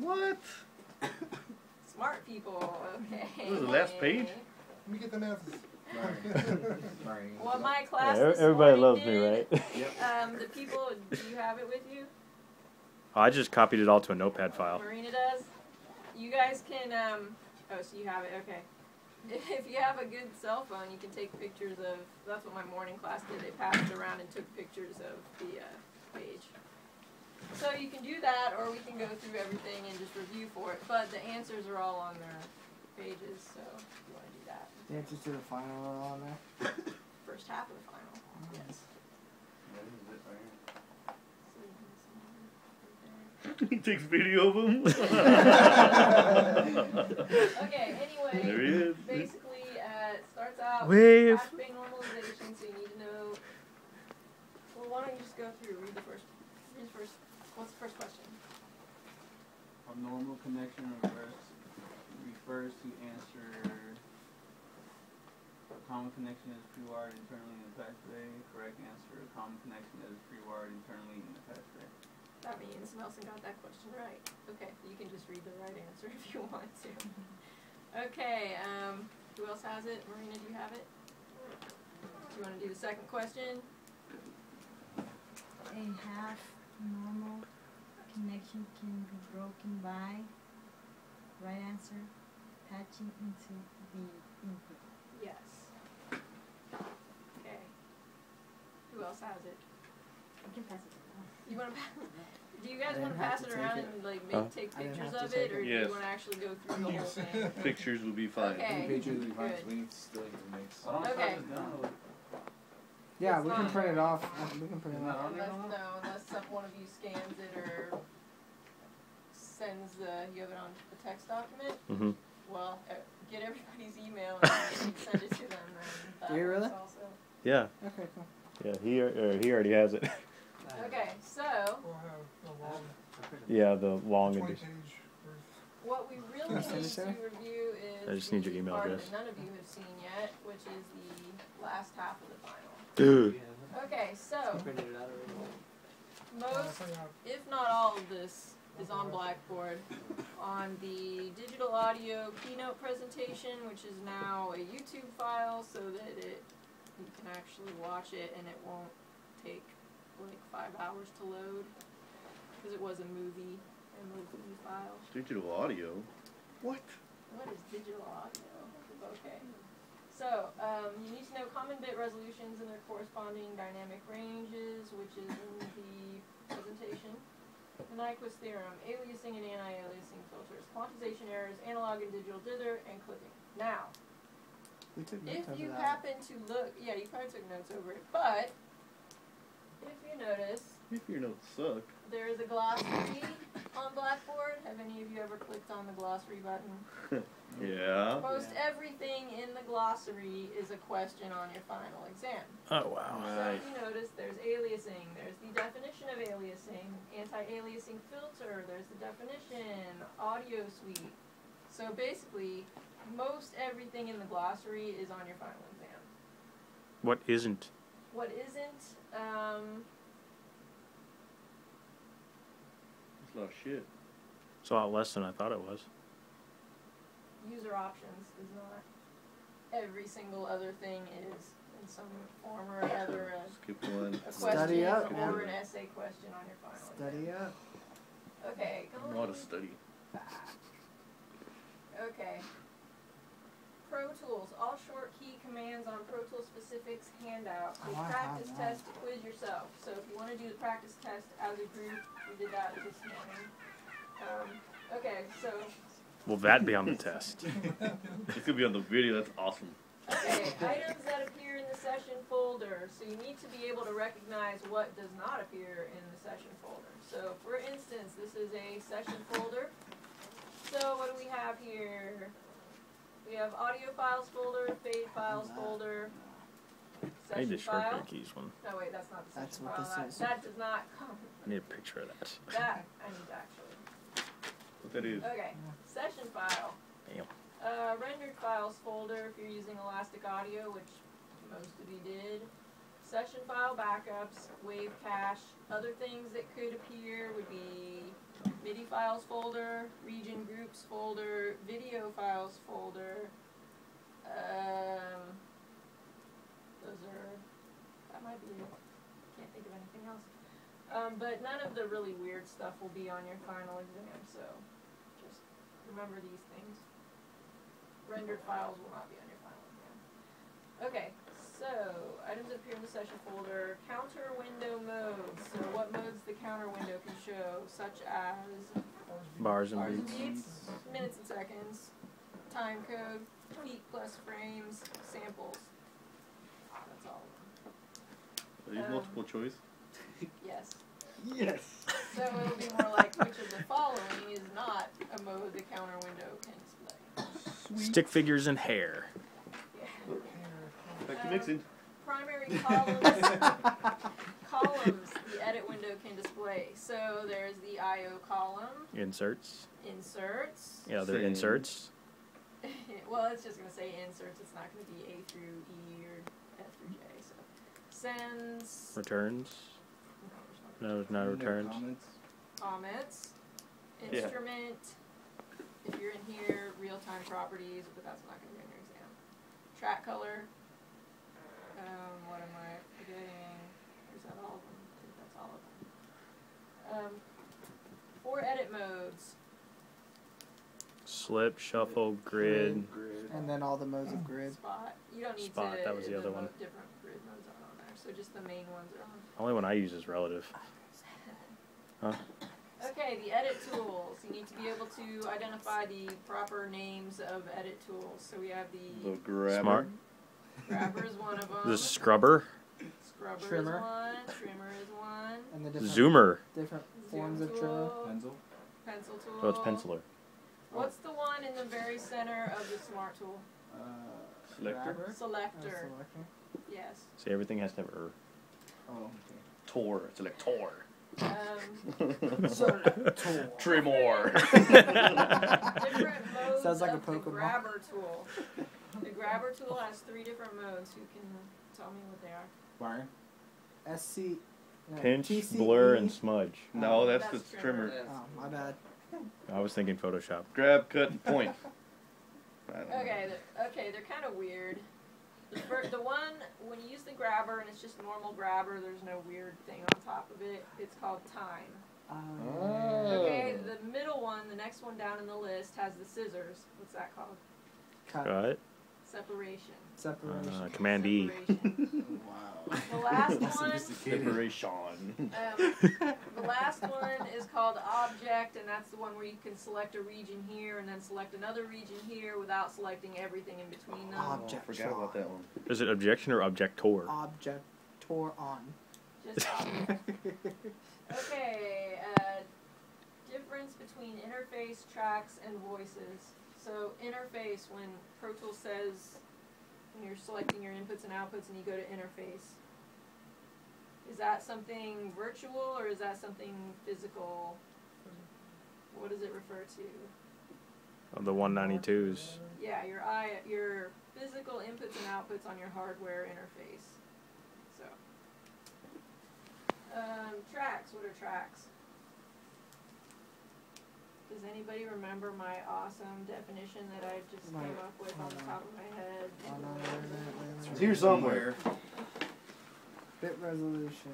What? Smart people, okay. What was the last page? Let me get the masses. Sorry. What my class Yeah, this everybody morning loves me, did, right? the people, do you have it with you? Oh, I just copied it all to a notepad file. Marina does. You guys can, oh, so you have it, okay. If you have a good cell phone, you can take pictures of, that's what my morning class did. They passed it around and took pictures of the page. So you can do that, or we can go through everything and just review for it. But the answers are all on their pages, so if you want to do that. The answers to the final are on there? First half of the final, yes. He takes video of him. Okay, anyway, There he is. basically it starts out Wave. with pathway normalization, so you need to know, well, why don't you just go through, read the first, what's the first question? A normal connection refers to answer. A common connection is pre-wired internally in the patchway. Correct answer, a common connection is pre-wired internally in the patchway. That means Nelson got that question right. Okay, you can just read the right answer if you want to. Okay, who else has it? Marina, do you have it? Do you want to do the second question? A half normal connection can be broken by, right answer, patching into the input. Yes. Okay. Who else has it? I can pass it around. You want to? Do you guys I want to didn't pass have it to around take and like take I didn't pictures have to of take it, or it. do Yes. you want to actually go through the whole thing? Pictures will be fine. Okay. Pictures will be fine, Good. so we need to still make I don't know if Okay. I just download. Yeah, It's we can not- print it off. We can print it It's not off. on there Unless, no more? unless one of you scans it or sends you have it on a text document. Mm-hmm. Well, get everybody's email and send it to them. And that Do you really? works also. Yeah. Okay, cool. Yeah, he already has it. Okay, so We'll have the long Yeah, the long 20 edition. page proof. what we really Can I send need it to to her? review is I just need your the email part address. that none of you have seen yet, which is the last half of the final. Dude. Okay, so Printed it out already. most, if not all of this, is on Blackboard. On the digital audio keynote presentation, which is now a YouTube file, so that you can actually watch it and it won't take like 5 hours to load, because it was a movie file. Digital audio. What? What is digital audio? Okay. So, you need to know common bit resolutions and their corresponding dynamic ranges, which is in the presentation. The Nyquist theorem, aliasing and anti-aliasing filters, quantization errors, analog and digital dither, and clipping. Now, We took notes if of you that. happen to look, yeah, you probably took notes over it, but if you notice, If your notes suck. there is a glossary on Blackboard. Have any of you ever clicked on the glossary button? Yeah. Most everything in the glossary is a question on your final exam. Oh, wow. So Nice. if you notice, there's aliasing, there's the definition of aliasing, anti-aliasing filter, there's the definition, audio suite. So basically, most everything in the glossary is on your final exam. What isn't? What isn't, It's a lot of shit. It's a lot less than I thought it was. user options is not. Every single other thing is in some form or another Skip one. a Study question up, or man. an essay question on your final Study exam. up. Okay, I know how to study. Okay. Pro Tools, all short key commands on Pro Tools specifics handout. A Oh, I practice have that. test to quiz yourself. So if you want to do the practice test as a group, we did that this morning. Okay, so Will that be on the test? It's gonna be on the video. That's awesome. okay, items that appear in the session folder. So you need to be able to recognize what does not appear in the session folder. So for instance, this is a session folder. So what do we have here? We have audio files folder, fade files folder, I need session the file. shortcut keys one. No wait, that's not the That's session what file. this is. That does not come. I need a picture of that. That I need actually. What that is? Okay, session file. Damn. Rendered files folder if you're using Elastic Audio, which most of you did. Session file backups, wave cache. Other things that could appear would be MIDI files folder, region groups folder, video files folder. Those are, that might be it. Can't think of anything else. But none of the really weird stuff will be on your final exam, so just remember these things. Rendered files will not be on your final exam. Okay, so items appear in the session folder. Counter window modes. So what modes the counter window can show, such as Bars and bars and beats. beats, minutes and seconds, time code, feet plus frames, samples. That's all of Are these multiple choice? them. Yes. Yes. So it'll be more like which of the following is not a mode the counter window can display. Stick figures and hair. Yeah. Back to mixing. Primary columns. Columns the edit window can display. So there's the I/O column, Inserts. inserts. Yeah, they're Same. inserts. Well, it's just going to say inserts. It's not going to be A through E or F through J. So sends. Returns. No, there's No, not returns. comments. Yeah. Instrument. If you're in here, real-time properties, but that's not going to be in your exam. Track color. What am I forgetting? Is that all of them? I think that's all of them. 4 edit modes. Slip, shuffle, grid. And then all the modes of grid. Spot. You don't need Spot, to. that was the other one. Different grid modes aren't on there, so just the main ones are on. Only one I use is relative. Huh? Okay, the edit tools. You need to be able to identify the proper names of edit tools. So we have The the grabber. Smart. grabber is one of them. The scrubber. Scrubber Trimmer. is one. Trimmer is one. And the different Zoomer. different forms Zoom of trimmer. tool, Pencil. Pencil tool. So it's penciler. What's the one in the very center of the smart tool? Selector. Grabber. Selector. Selector. Yes. See, everything has to have Oh, Tor. Selector. okay. Trimor. Different modes Sounds like a of the Pokemon. grabber tool. The grabber tool has 3 different modes. Who can tell me what they are? Byron. SC. No, pinch, TCE. blur, and smudge. No, that's the That's trimmer. trimmer. Oh, my bad. I was thinking Photoshop. Grab, cut, and point. I don't know. Okay, they're kind of weird. The one, when you use the grabber and it's just normal grabber, there's no weird thing on top of it. It's called time. Okay, the middle one, the next one down in the list, has the scissors. What's that called? Cut. Separation. Separation. Command E. Separation. Wow. The last one, Separation. the last one is called object, and that's the one where you can select a region here and then select another region here without selecting everything in between them. Oh, I Object. forgot about that one. Is it objection or objector? Objector on. Just object. Okay, difference between interface, tracks, and voices. So interface, when Pro Tools says, when you're selecting your inputs and outputs and you go to interface, is that something virtual or is that something physical? What does it refer to? Of the 192s. Yeah, your physical inputs and outputs on your hardware interface. So, tracks. What are tracks? Does anybody remember my awesome definition that I just came up with on the top of my head? It's here somewhere. Bit resolution.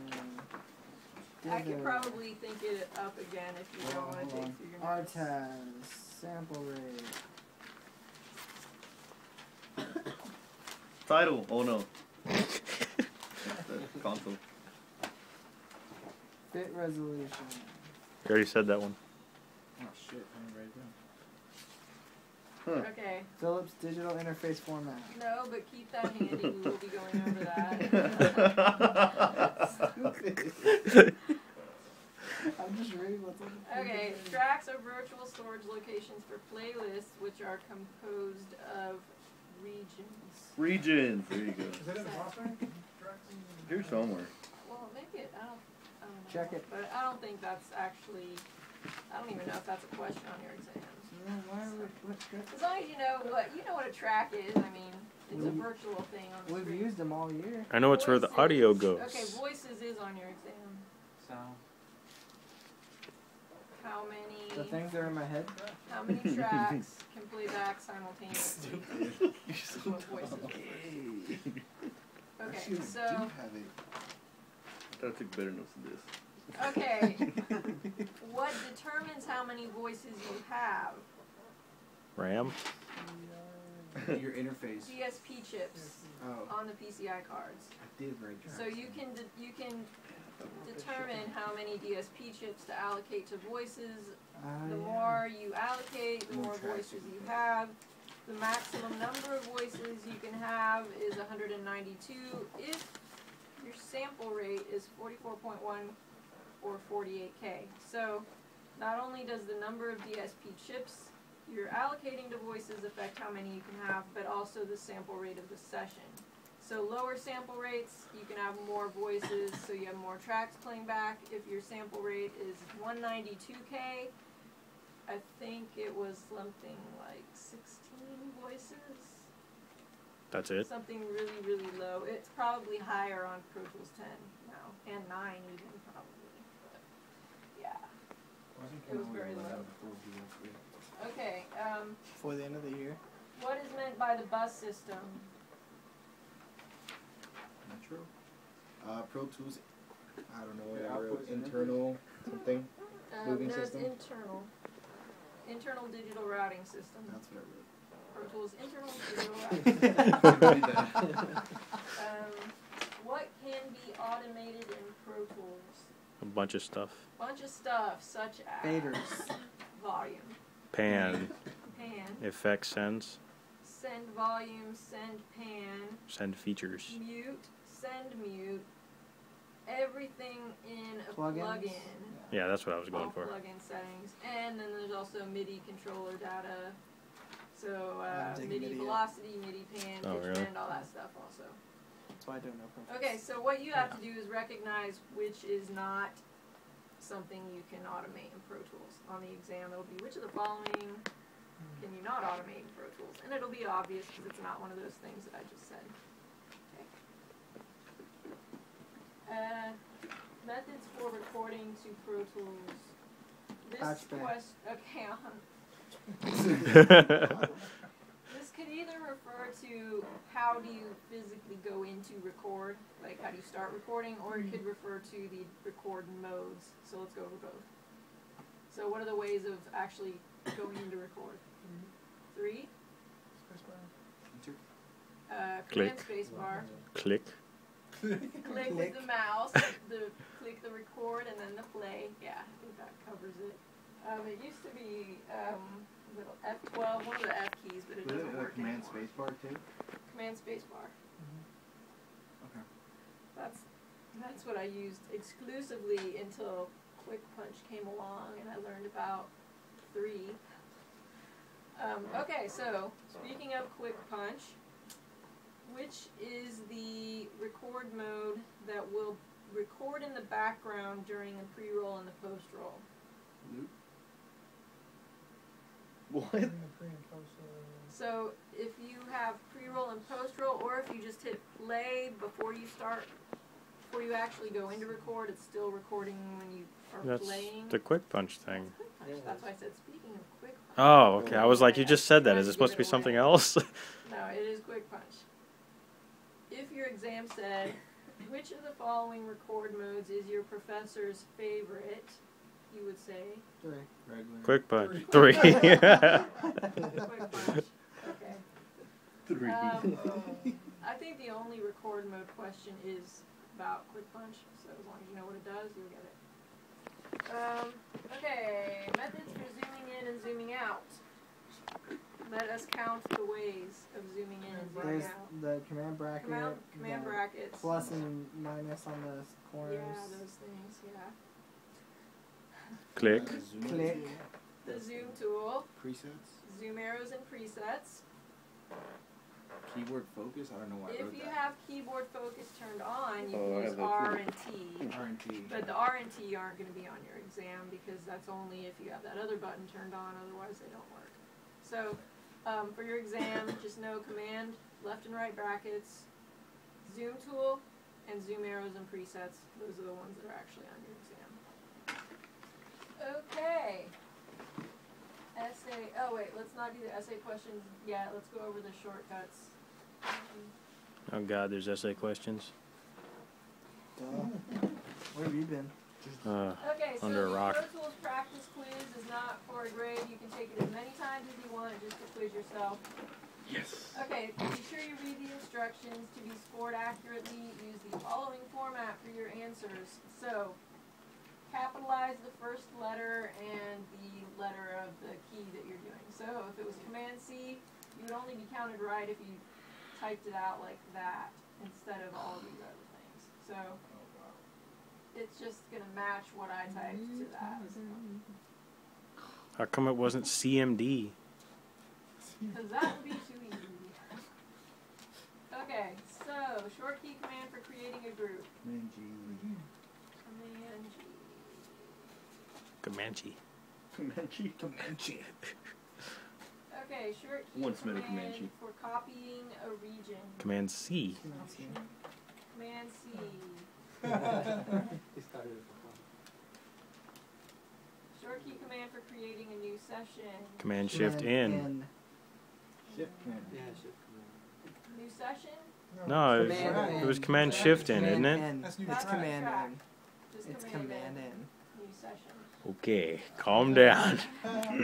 I could Ditto. probably think it up again if you don't want to dig through your notes. RTAS. Sample rate. Title. Oh no. That's the console. Bit resolution. You already said that one. Oh shit, I didn't write it down. Huh. Okay. Philips digital interface format. No, but keep that handy. We will be going over that. I'm just reading what's on the Okay, tracks are virtual storage locations for playlists which are composed of regions. Regions. There you go. Is that in the software? Here somewhere. Well, maybe I don't know. Check it. But I don't think that's actually, I don't even know if that's a question on your exam. As long as you know what a track is. I mean, it's a virtual thing on the We've screen. used them all year. I know it's where the audio goes. Okay, voices is on your exam. Sound. how The many things that are in my head. tracks can play back simultaneously. What voices? Okay, so I took better notes than this. okay, what determines how many voices you have? RAM. Your interface. DSP chips Oh, on the PCI cards. I did write tracks. So you can determine how many DSP chips to allocate to voices. The more you allocate, the more voices you have. The maximum number of voices you can have is 192 if your sample rate is 44.1 or 48K. So not only does the number of DSP chips you're allocating to voices affect how many you can have, but also the sample rate of the session. So lower sample rates, you can have more voices, so you have more tracks playing back. If your sample rate is 192K, I think it was something like 16 voices. That's it. Something really, really low. It's probably higher on Pro Tools 10 now, and 9 even probably. But yeah, it was very low. Okay, Before the end of the year. what is meant by the bus system? Metro. Pro Tools. I don't know. Your Whatever. output's Internal something. Moving No, it's system? internal. Internal digital routing system. That's what I Pro Tools internal digital routing system. What can be automated in Pro Tools? A bunch of stuff. Bunch of stuff such as Faders. volume, Pan. pan, Effects. Sends. send volume, send pan, Send features. mute, send mute, everything in a Plugins. plugin. Yeah, that's what I was going All for. plugin settings, and then there's also MIDI controller data. So I'm taking MIDI MIDI velocity, MIDI pan, Oh, pitch really? bend, all that stuff also. That's why I don't know. Pro Tools. Okay, so what you have to do is recognize which is not something you can automate in Pro Tools. On the exam, it'll be which of the following can you not automate in Pro Tools, and it'll be obvious because it's not one of those things that I just said. Okay. Methods for recording to Pro Tools. This Patchback. question, okay, this could either refer to how do you physically go into record, like how do you start recording, or it could refer to the record modes. So let's go over both. So what are the ways of actually going into record? 3. Command Click. spacebar. Click. Click with the mouse, click the record, and then the play. Yeah, I think that covers it. It used to be little F12, one of the F keys, but it Was doesn't it work command anymore. spacebar too? Command spacebar. Okay. That's what I used exclusively until Quick Punch came along, and I learned about 3. Okay, so speaking of Quick Punch, which is the record mode that will record in the background during the pre-roll and the post-roll? Loop. What? So if you have pre-roll and post-roll, or if you just hit play before you start, before you actually go into record, it's still recording when you are That's playing. the quick punch thing. Quick Punch. That's why I said speaking of Quick Punch. Oh, okay. I was like, you just said that. Is it Give supposed to be away. something else? No, it is Quick Punch. If your exam said, which of the following record modes is your professor's favorite, you would say 3. Regular. Quick punch. 3. Quick Punch. Okay. 3. I think the only record mode question is about Quick Punch, so as long as you know what it does, you'll get it. Okay, methods for zooming in and zooming out. Let us count the ways of zooming in and zooming There's out. the command bracket. Command the brackets. Plus and minus on the corners. Yeah, those things, yeah. Click. Click. The zoom tool, Presets. zoom arrows and presets. Keyboard focus. I don't know why I If wrote you that. have keyboard focus turned on, you Oh, I can use have that R too. and T. R and T. But the R and T aren't going to be on your exam because that's only if you have that other button turned on, otherwise they don't work. So, for your exam, just know command, left and right brackets, zoom tool, and zoom arrows and presets. Those are the ones that are actually on your exam. Okay. Essay. Oh wait, let's not do the essay questions yet. Let's go over the shortcuts. Oh God, there's essay questions. Duh. Where have you been? Okay, so Under a the rock. Pro Tools practice quiz is not for a grade. You can take it as many times as you want just to quiz yourself. Yes. Okay, be sure you read the instructions. To be scored accurately, use the following format for your answers. So, capitalize the first letter and the letter of the key that you're doing. So, if it was Command C, you would only be counted right if you typed it out like that instead of all of these other things. So, it's just going to match what I typed to that. How come it wasn't CMD? Because that would be too easy. Okay, so short key command for creating a group. Command G. Command G. Comanche. Comanche. Okay, short key Once met a command Comanche. for copying a region. Command C. Command C. Short key command for creating a new session. Command Shift N. Shift command. New session? No, Command it was N. Command Shift N, isn't it? N. That's new It's track. Command Track. N. Just It's command Command N. N. New session. Okay, calm down.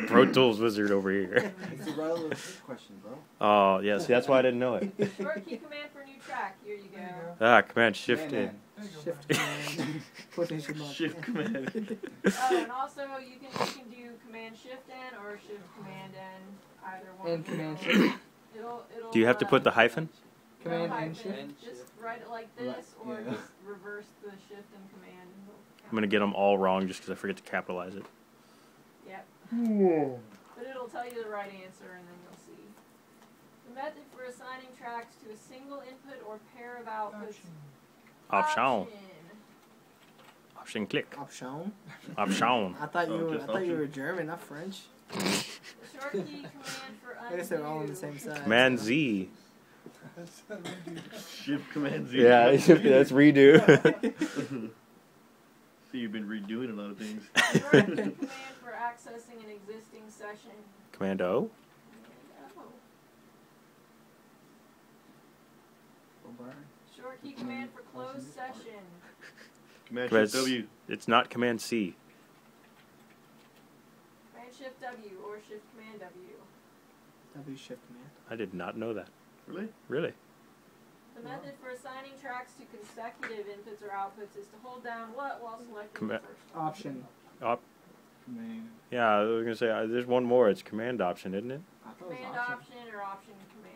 Pro Tools wizard over here. It's a relevant question, bro. Oh, yeah, see, that's why I didn't know it. Short key command for new track. Here you There you go. go. Ah, Command Shift Command N. There you go. Shift Command. Quotation mark. Shift command. Oh, and also you can do Command Shift N or Shift Command N. Either one. And Command It'll- Shift. It'll. Do you have to put the hyphen? no Command hyphen. and Shift. Just write it like Right, this, or yeah. just reverse the Shift and Command. And it'll I'm going to get them all wrong just because I forget to capitalize it. Yep. Whoa. But it'll tell you the right answer, and then you'll see. The method for assigning tracks to a single input or pair of outputs. Option. Option click. Option. Option. I thought you Oh, were. I just thought you option. were German, not French. The short key command for undo. I guess they're all on the same side. Command Z. Shift command Z. Yeah, that's redo. See, you've been redoing a lot of things. Short key command for accessing an existing session. Command O. Short key command for closed session. Command Command Shift W. It's not Command C. Command Shift W or Shift Command W. W Shift Command. I did not know that. Really? Really? The method for assigning tracks to consecutive inputs or outputs is to hold down what while selecting the Command- first one? Option. Command. Yeah, I was going to say, there's one more. It's Command Option, isn't it? I thought it was Command option. option or option command.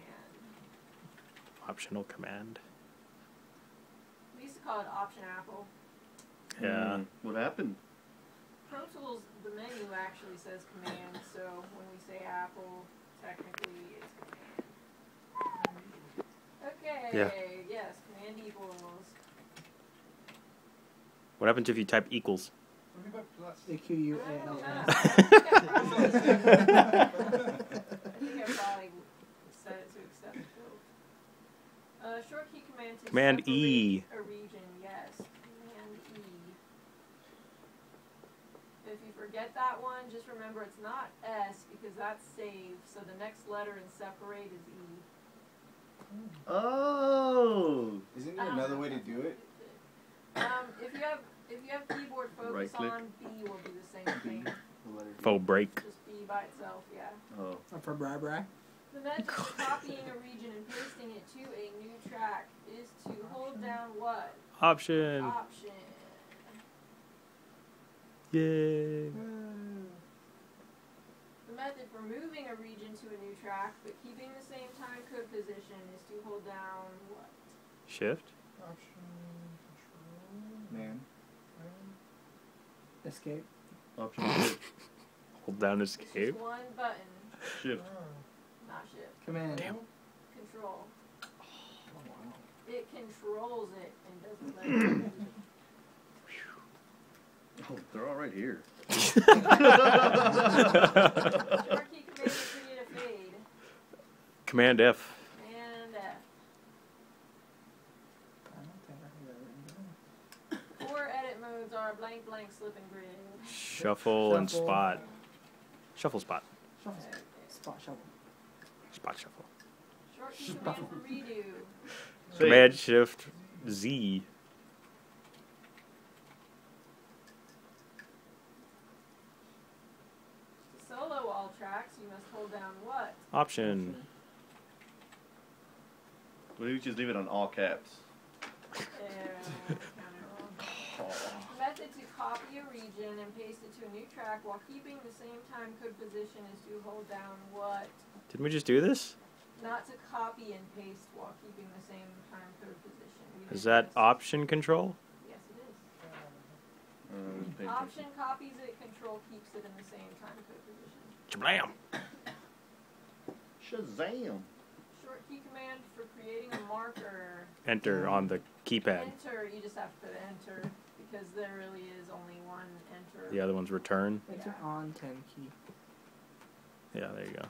Optional command. We used to call it option apple. Yeah. What happened? Pro Tools, the menu actually says command, so when we say apple, technically it's command. Okay, Yeah. yes, command equals. What happens if you type equals? What about plus? I EQUALS. think I probably set it to accept both. Short key command to Command separate E. a region, yes. Command E. If you forget that one, just remember it's not S because that's save, so the next letter in separate is E. Oh! Isn't there another way to do it? If you have keyboard focus Right click. on, B will do the same thing. The letter B. Faux break. Just B by itself, yeah. Oh. For bri bri. The method for copying a region and pasting it to a new track is to hold down what? Option. Option. Yay. The method for moving a region to a new track but keeping the same time code position is to hold down what? Shift. Option, control, Man. Escape. Option Shift. Hold down It's escape. just one button, Shift. not shift. Command. Damn. Control. Oh, wow. It controls it and doesn't let it move. Oh, they're all right here. Short key command to create a fade. Command F. And I don't think I have that written down. 4 edit modes are blank, blank, slip, and grid. Shuffle and Shuffle. spot. Shuffle spot. Shuffle. Okay. Spot shuffle. Spot shuffle. Short key command for redo. Say Command Shift Z. To solo all tracks, you must hold down what? Option. What if you just leave it on all caps? Counted wrong. Method to copy a region and paste it to a new track while keeping the same time code position is to hold down what? Didn't we just do this? Not to copy and paste while keeping the same time code position. We Is did that this. option control? Yes, it is. Pay Option attention. copies it, control keeps it in the same time code position. Blam. Shazam! Short key command for creating a marker. Enter on the keypad. Enter, you just have to put enter because there really is only one enter. The other one's return. Enter on 10 key. Yeah, there you go.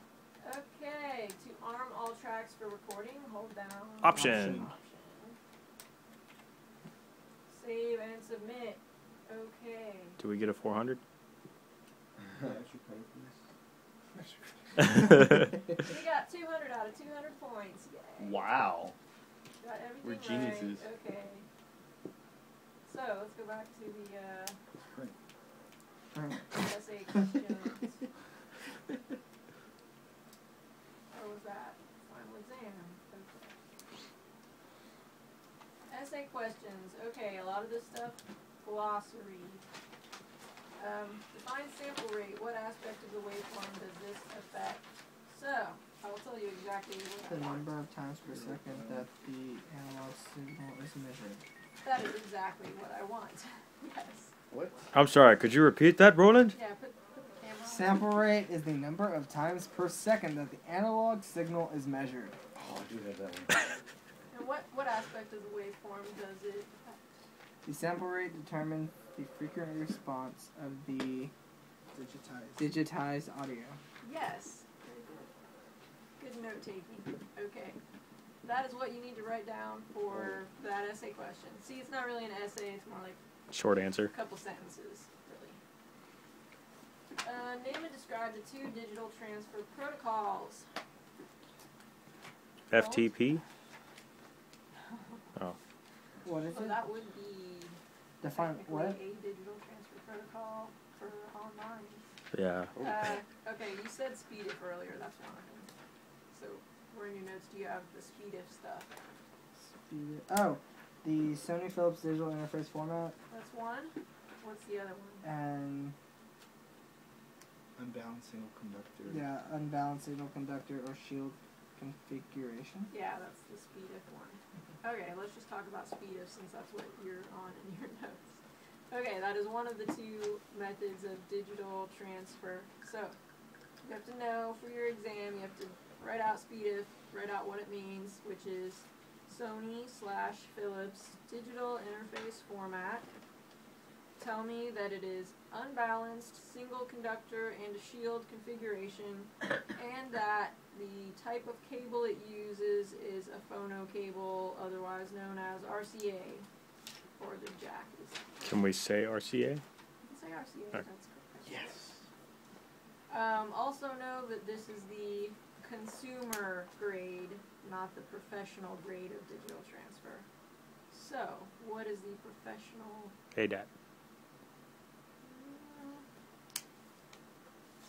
Okay, to arm all tracks for recording, hold down Option. Save and submit. Okay. Do we get a 400? Yeah, extra credit for this. We got 200 out of 200 points. Yay. Wow. Got everything We're right. geniuses. Okay. So let's go back to the essay questions. What was that? Final exam. Okay. Essay questions. Okay, a lot of this stuff, glossary. Define sample rate. What aspect of the waveform does this affect? So, I will tell you exactly what The I want. number of times per second that the analog signal is measured. That is exactly what I want. Yes. What? I'm sorry, could you repeat that, Roland? Yeah, put the camera on. Sample rate is the number of times per second that the analog signal is measured. Oh, I do have that one. And what aspect of the waveform does it affect? The sample rate determines the frequency response of the Digitized. digitized audio. Yes. Very good. Good note taking. Okay. That is what you need to write down for that essay question. See, it's not really an essay, it's more like Short answer. a couple sentences, really. Name and describe the two digital transfer protocols. FTP? Oh. What is So it? that would be Define technically what? a digital transfer protocol for online. Yeah. Okay, you said SpeedIF earlier, that's wrong. So, where in your notes do you have the SpeedIF stuff? Oh, the Sony Philips digital interface format That's one. What's the other one? and Unbalanced single conductor. unbalanced signal conductor or shield configuration. Yeah, that's the SpeedIF one. Okay, let's just talk about SpeedIF since that's what you're on in your notes. Okay, that is one of the two methods of digital transfer. So, you have to know for your exam, you have to write out SpeedIF, write out what it means, which is Sony/Philips digital interface format. Tell me that it is unbalanced, single conductor, and a shield configuration, and that the type of cable it uses is a phono cable, otherwise known as RCA, or the jack is. Can we say RCA? You can say RCA, Alright. that's correct. Yes. Also know that this is the consumer grade, not the professional grade of digital transfer. So, what is the professional? ADAT.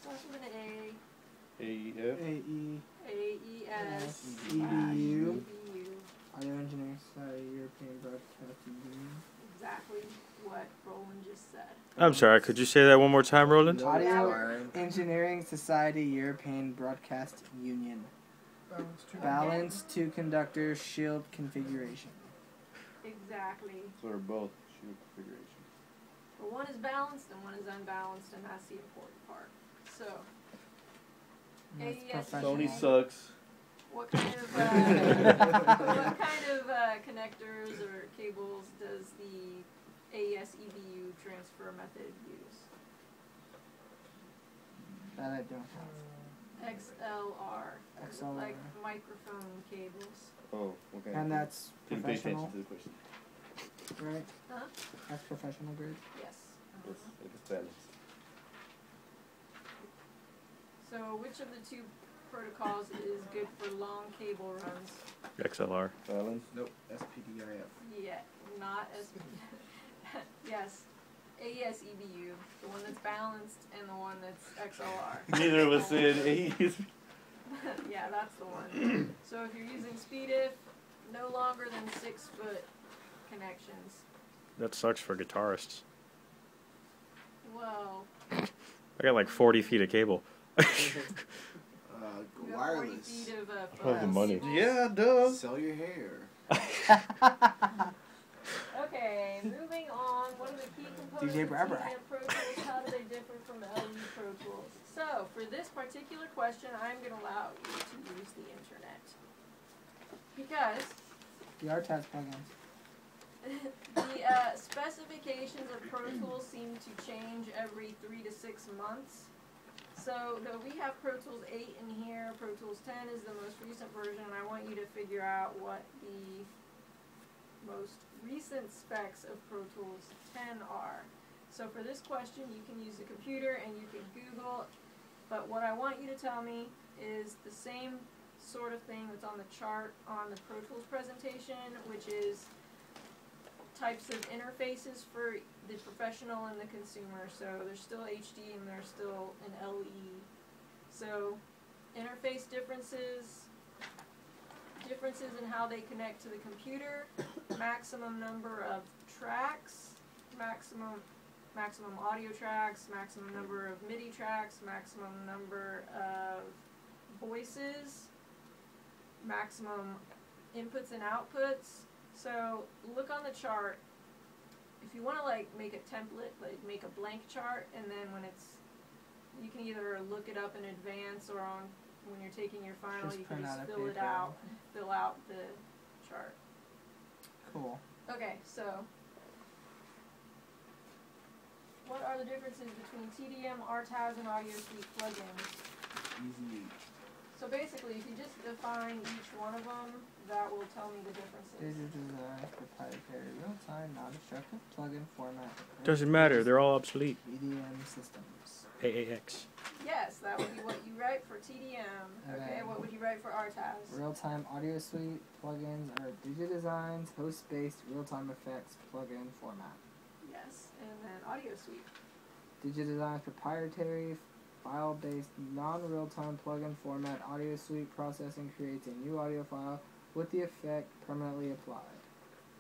Starts with an A, AEF. AE, AES, EBU. EBU. Audio Engineering Society, European Broadcasting Union. Exactly what Roland just said. I'm sorry, could you say that one more time, Roland? Audio Engineering Society, European Broadcast Union. Balanced two conductor shield configuration. Exactly. So they're both shield configuration. But one is balanced and one is unbalanced, and that's the important part. So, And that's AES. professional. Sony sucks. what kind of connectors or cables does the AES EBU transfer method use? That I don't have. XLR. XLR. Like microphone cables. Oh, okay. And that's Didn't pay attention professional, to the question. right? Huh? That's professional grade. Yes. It's balanced. So which of the two protocols is good for long cable runs? XLR. Balance. Nope. SPDIF. Yeah, not as. Yes, AES EBU, the one that's balanced and the one that's XLR. Neither of us said A's. Yeah, that's the one. So if you're using SpeedIF, no longer than 6 foot connections. That sucks for guitarists. Well, I got like 40 feet of cable. you have 40 Wireless. feet of Oh, the money. cables. Yeah, duh. Sell your hair. Okay, moving on. What are the key components DJ of Barbara. TDM Pro Tools? How do they differ from LE Pro Tools? So, for this particular question, I'm going to allow you to use the internet. Because The RTAS plugins. the specifications of Pro Tools seem to change every 3 to 6 months. So, though we have Pro Tools 8 in here, Pro Tools 10 is the most recent version, and I want you to figure out what the most recent specs of Pro Tools 10 are. So for this question, you can use the computer and you can Google, but what I want you to tell me is the same sort of thing that's on the chart on the Pro Tools presentation, which is types of interfaces for the professional and the consumer. So there's still HD and there's still an LE. So interface differences in how they connect to the computer, maximum number of tracks, maximum audio tracks, maximum number of MIDI tracks, maximum number of voices, maximum inputs and outputs. So look on the chart. If you want to like make a template, like make a blank chart, and then when it's, you can either look it up in advance or on when you're taking your final, Just you can print just out a fill it paper. out, fill out the chart. Cool. Okay, so what are the differences between TDM, RTAS, and Audio Suite plugins? Easy. So basically, if you just define each one of them, that will tell me the differences. Digital design, proprietary, real-time, non-destructive plugin format. Doesn't matter, they're all obsolete. EDM systems. AAX. Yes, that would be what you write for TDM. Okay, what would you write for RTAS? Real-time audio suite plugins are DigiDesign's host-based real-time effects plugin format. Yes, and then Audio Suite. DigiDesign's proprietary file-based non-real-time plugin format audio suite processing creates a new audio file with the effect permanently applied.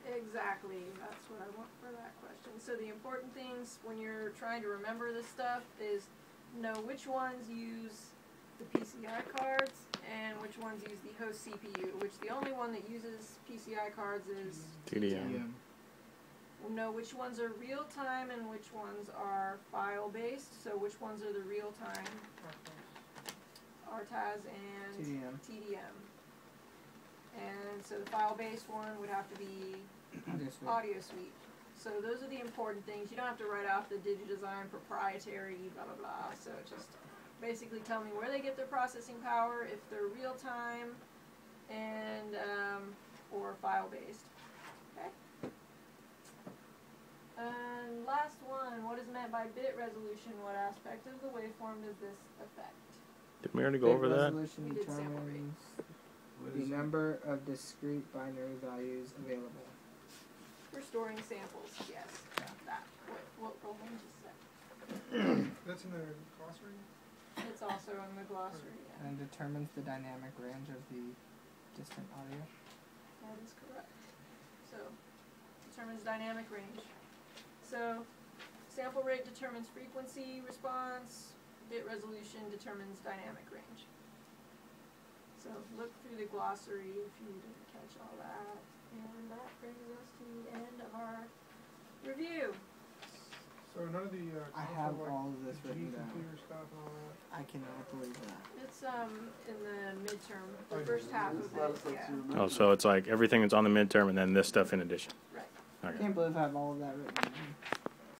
Exactly, that's what I want for that question. So the important things when you're trying to remember this stuff is know which ones use the PCI cards and which ones use the host CPU, which the only one that uses PCI cards is TDM. We'll know which ones are real-time and which ones are file-based, so which ones are the real-time, RTAS and TDM. And so the file-based one would have to be Audio Suite. So those are the important things. You don't have to write out the DigiDesign proprietary, blah, blah, blah. So just basically tell me where they get their processing power, if they're real-time, and or file-based. Okay? And last one, what is meant by bit resolution? What aspect of the waveform does this affect? Didn't we already go over that? Resolution We did sample rate. determines What the is it? number of discrete binary values available. For storing samples, yes. That. What Roland just said. That's in the glossary? It's also in the glossary. Yeah. And determines the dynamic range of the distant audio. That is correct. So, determines dynamic range. So, sample rate determines frequency response. Bit resolution determines dynamic range. So, look through the glossary if you didn't catch all that. And that brings us to the end of our review. So none of the, I have like, all of this G written down. computer stuff and all that? I cannot believe that. It's in the midterm, the Okay. first half of it, yeah. Oh, so it's like everything that's on the midterm and then this stuff in addition. Right. I Okay. can't believe I have all of that written down.